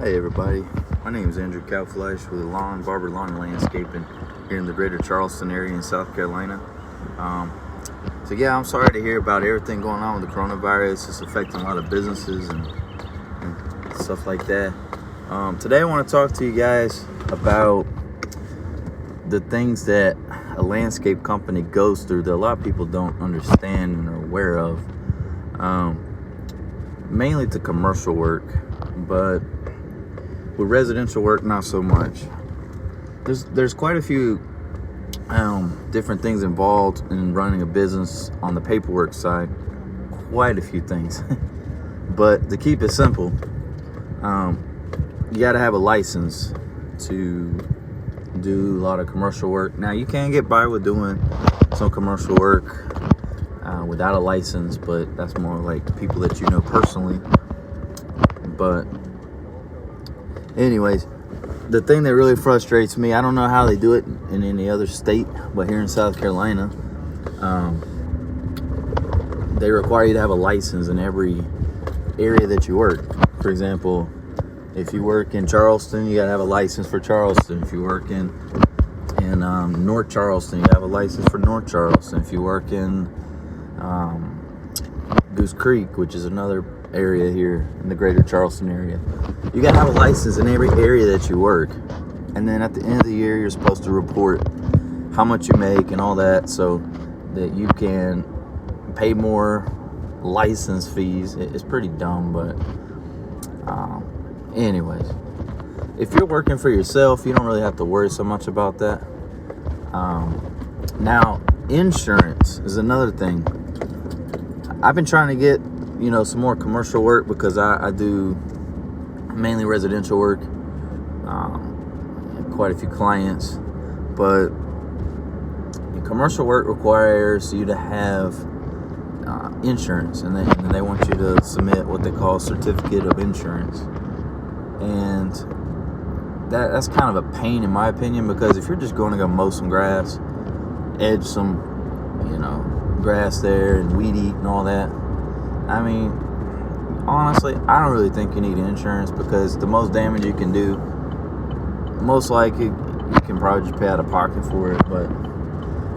Hey everybody, my name is Andrew Cowflash with Barber Lawn and Landscaping here in the greater Charleston area in South Carolina. So yeah, I'm sorry to hear about everything going on with the coronavirus. It's affecting a lot of businesses and stuff like that. Today I want to talk to you guys about the things that a landscape company goes through that a lot of people don't understand and are aware of. Mainly to commercial work, but with residential work, not so much. There's quite a few different things involved in running a business on the paperwork side. Quite a few things. But to keep it simple, you got to have a license to do a lot of commercial work. Now, you can get by with doing some commercial work without a license, but that's more like people that you know personally. But anyways, the thing that really frustrates me, I don't know how they do it in any other state, but here in South Carolina, they require you to have a license in every area that you work. For example, if you work in Charleston, you gotta have a license for Charleston. If you work in North Charleston, you have a license for North Charleston. If you work in Goose Creek, which is another area here in the greater Charleston area, you gotta have a license in every area that you work. And then at the end of the year, you're supposed to report how much you make and all that, so that you can pay more license fees. It's pretty dumb, but anyways, if you're working for yourself, you don't really have to worry so much about that. Now, insurance is another thing. I've been trying to get some more commercial work because I do mainly residential work, quite a few clients, but commercial work requires you to have insurance, and they want you to submit what they call a certificate of insurance. And that's kind of a pain in my opinion, because if you're just going to go mow some grass, edge some grass there and weed eat and all that, I mean, honestly, I don't really think you need insurance, because the most damage you can do, most likely you can probably just pay out of pocket for it. But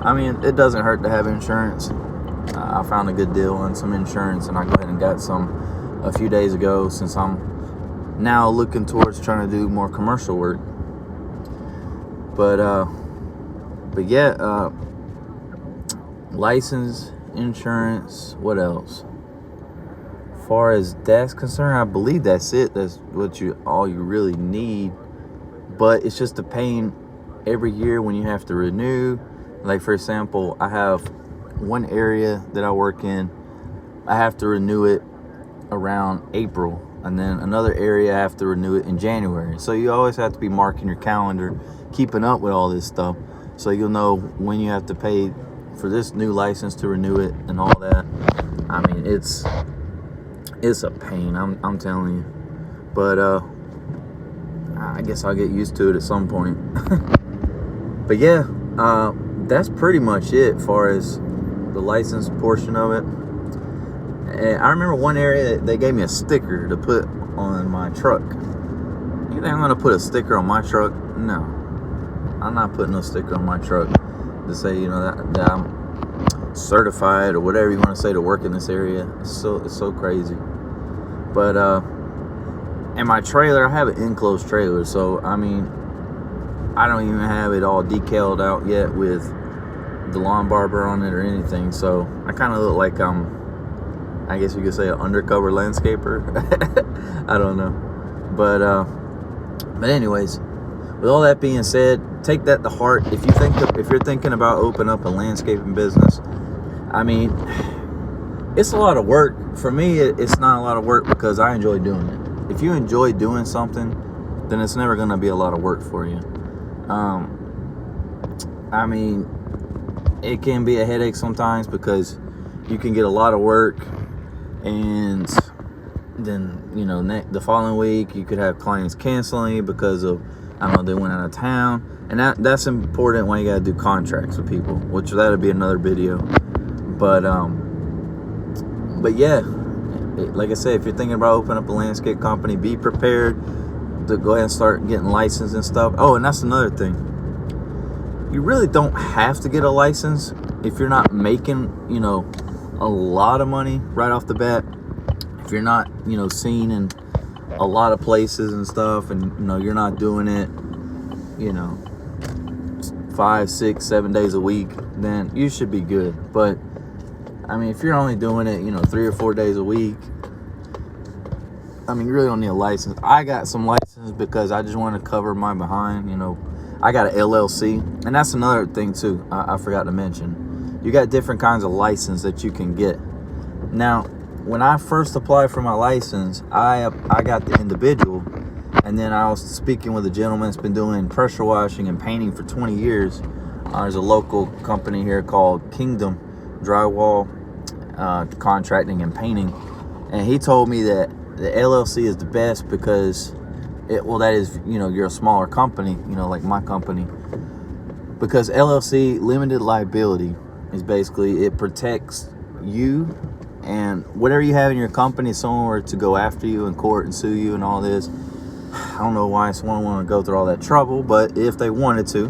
I mean, it doesn't hurt to have insurance. I found a good deal on some insurance, and I go ahead and got some a few days ago, since I'm now looking towards trying to do more commercial work. But yeah, license, insurance, what else? As far as that's concerned, I believe that's it. That's all you really need. But it's just a pain every year when you have to renew. Like, for example, I have one area that I work in, I have to renew it around April, and then another area I have to renew it in January. So you always have to be marking your calendar, keeping up with all this stuff, so you'll know when you have to pay for this new license to renew it and all that. I mean, it's a pain, I'm telling you. But I guess I'll get used to it at some point. But yeah, that's pretty much it as far as the license portion of it. And I remember one area that they gave me a sticker to put on my truck. You think I'm gonna put a sticker on my truck? No, I'm not putting no sticker on my truck to say that I'm certified or whatever you want to say to work in this area. It's so crazy. But in my trailer, I have an enclosed trailer, so I mean, I don't even have it all decaled out yet with the lawn barber on it or anything. So I kind of look like I guess you could say, an undercover landscaper. I don't know, but anyways, with all that being said, take that to heart. If you're thinking about opening up a landscaping business, I mean, it's a lot of work. For me, it's not a lot of work because I enjoy doing it. If you enjoy doing something, then it's never going to be a lot of work for you. I mean, it can be a headache sometimes, because you can get a lot of work, and then the following week you could have clients canceling because of, I don't know, they went out of town. And that's important when you got to do contracts with people, which that'll be another video. But yeah, like I said, if you're thinking about opening up a landscape company, be prepared. to go ahead and start getting licensed and stuff. Oh, and that's another thing. You really don't have to get a license if you're not making, a lot of money right off the bat. If you're not, seen in a lot of places and stuff, and, you're not doing it, 5, 6, 7 days a week, then you should be good. But, I mean, if you're only doing it, 3 or 4 days a week, I mean, you really don't need a license. I got some license because I just want to cover my behind, I got an LLC. And that's another thing, too, I forgot to mention. You got different kinds of license that you can get. Now, when I first applied for my license, I got the individual. And then I was speaking with a gentleman that's been doing pressure washing and painting for 20 years. There's a local company here called Kingdom Drywall, Contracting and Painting. And he told me that the LLC is the best because that is, you're a smaller company, like my company. Because LLC, limited liability, is basically, it protects you and whatever you have in your company. If someone were to go after you in court and sue you and all this, I don't know why someone would want to go through all that trouble, but if they wanted to,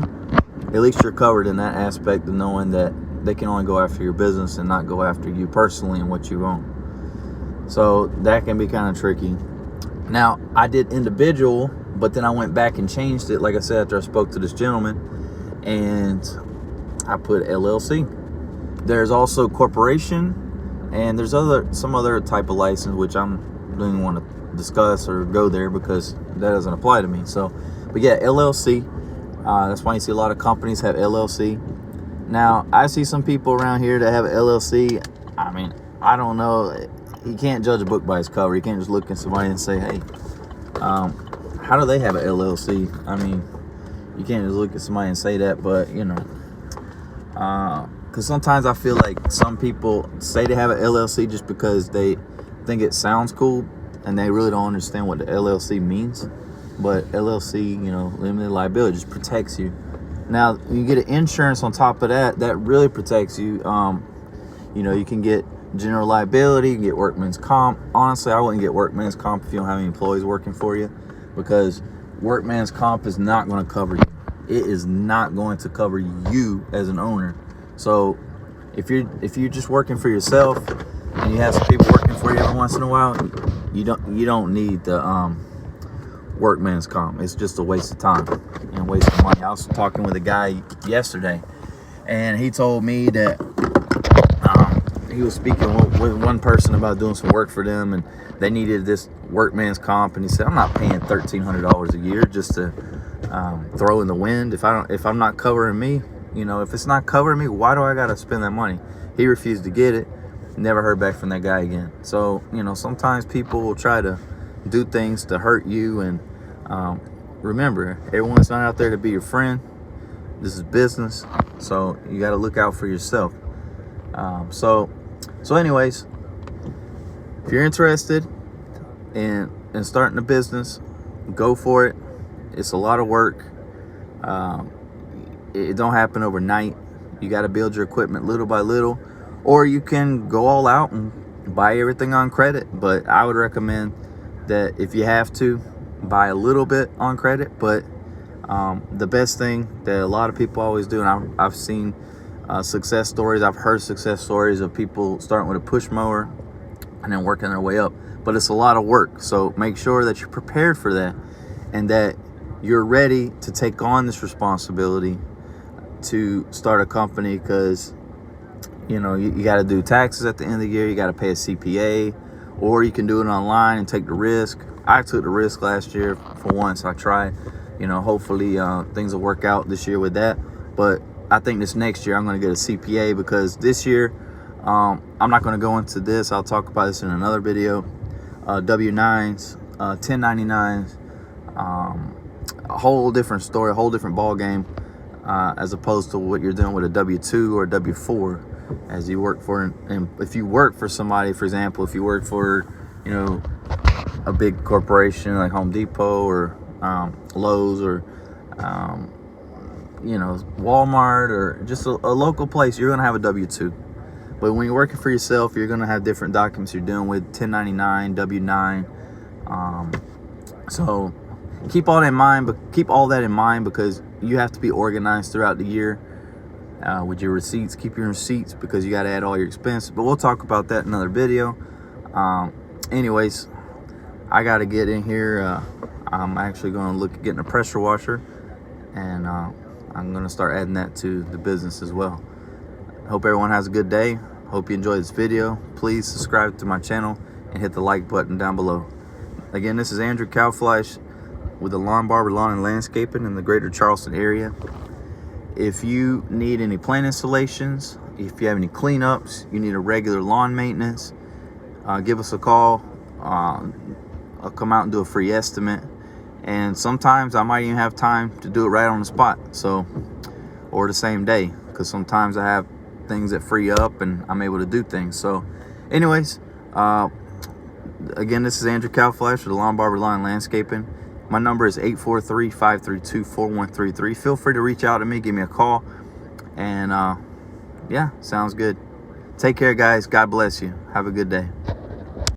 at least you're covered in that aspect of knowing that they can only go after your business and not go after you personally and what you own. So that can be kind of tricky. Now, I did individual, but then I went back and changed it, like I said, after I spoke to this gentleman, and I put LLC. There's also corporation, and there's some other type of license, which I don't even want to discuss or go there because that doesn't apply to me. So, but yeah, LLC. That's why you see a lot of companies have LLC. Now, I see some people around here that have LLC. I mean, I don't know. You can't judge a book by its cover. You can't just look at somebody and say, hey, how do they have an LLC? I mean, you can't just look at somebody and say that, but, because sometimes I feel like some people say they have an LLC just because they think it sounds cool and they really don't understand what the LLC means. But LLC, limited liability, just protects you. Now, you get an insurance on top of that, that really protects you. You can get general liability, you can get workman's comp. Honestly, I wouldn't get workman's comp if you don't have any employees working for you, because workman's comp is not going to cover you. It is not going to cover you as an owner. So if you're just working for yourself and you have some people working for you every once in a while, you don't need the workman's comp. It's just a waste of time and a waste of money. I was talking with a guy yesterday, and he told me that he was speaking with one person about doing some work for them, and they needed this workman's comp, and he said, I'm not paying $1,300 a year just to throw in the wind. If I'm not covering me, if it's not covering me, why do I gotta spend that money? He refused to get it. Never heard back from that guy again. So sometimes people will try to do things to hurt you, and remember, everyone's not out there to be your friend. This is business, so you got to look out for yourself. So anyways, if you're interested in starting a business, go for it. It's a lot of work. It don't happen overnight. You got to build your equipment little by little, or you can go all out and buy everything on credit. But I would recommend that if you have to, buy a little bit on credit. But the best thing that a lot of people always do, and I've seen success stories, I've heard success stories of people starting with a push mower and then working their way up. But it's a lot of work, so make sure that you're prepared for that and that you're ready to take on this responsibility to start a company, because you got to do taxes at the end of the year, you got to pay a CPA, or you can do it online and take the risk. I took the risk last year for once. I tried. Hopefully things will work out this year with that. But I think this next year I'm going to get a CPA, because this year I'm not going to go into this. I'll talk about this in another video. W-9s, 1099s, a whole different story, a whole different ball game, as opposed to what you're doing with a W-2 or W-4. As you work for, and if you work for somebody, for example, if you work for, a big corporation like Home Depot or Lowe's or, Walmart, or just a local place, you're going to have a W-2. But when you're working for yourself, you're going to have different documents you're dealing with, 1099, W-9. So keep all that in mind, but keep all that in mind because you have to be organized throughout the year with your receipts. Keep your receipts because you got to add all your expenses. But we'll talk about that in another video. Anyways, I got to get in here. I'm actually going to look at getting a pressure washer, and I'm going to start adding that to the business as well. Hope everyone has a good day. Hope you enjoyed this video. Please subscribe to my channel and hit the like button down below. Again, this is Andrew Cowflash with the Barber Lawn and Landscaping in the greater Charleston area. If you need any plant installations, if you have any cleanups, you need a regular lawn maintenance, give us a call. I'll come out and do a free estimate. And sometimes I might even have time to do it right on the spot, or the same day, because sometimes I have things that free up and I'm able to do things. So anyways, again, this is Andrew Cowflash with the Barber Lawn and Landscaping. My number is 843-532-4133. Feel free to reach out to me, give me a call, and yeah, sounds good. Take care, guys. God bless you. Have a good day.